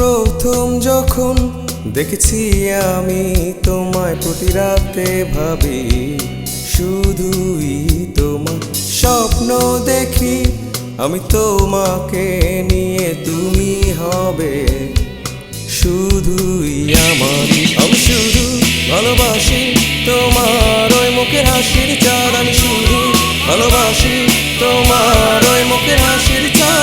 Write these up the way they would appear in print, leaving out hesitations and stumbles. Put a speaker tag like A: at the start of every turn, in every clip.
A: প্রথম যখন দেখেছি আমি তোমায়, প্রতি রাতে ভাবি শুধুই তোমার স্বপ্ন দেখি আমি তোমাকে নিয়ে, তুমি হবে শুধুই আমার। আমি শুধু ভালোবাসি তোমার ওই মুখের হাসির চাঁদ, আমি শুধু ভালোবাসি তোমার ওই মুখের হাসির চাঁদ।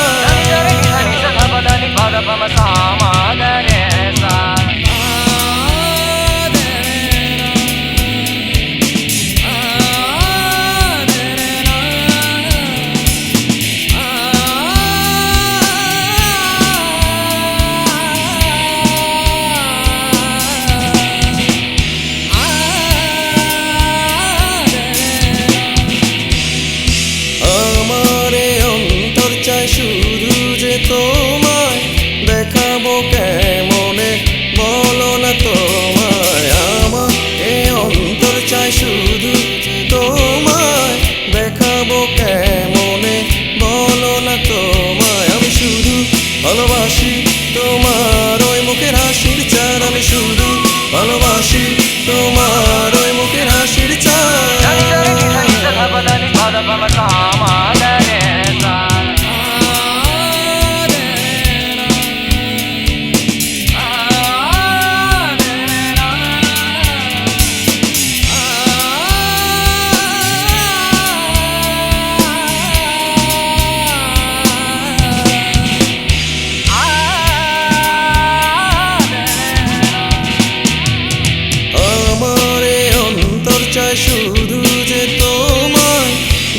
A: শুধু যে তোমায় দেখাবো কেমনে, বলো না তোমায়। আমার এ অন্তর চায় শুধু তোমায় দেখাবো কেমনে, বলো না তোমায়। আমি শুধু ভালোবাসি তোমার ওই মুখের হাসির চাঁদ, আমি শুধু ভালোবাসি তোমার ওই মুখের হাসির চাঁদ। শুধু যে তোমায়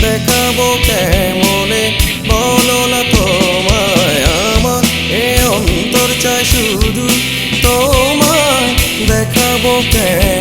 A: দেখাবো কেমনে, বলো না তোমায়। আমার এ অন্তর চায় শুধু তোমায় দেখাবো কেমনে।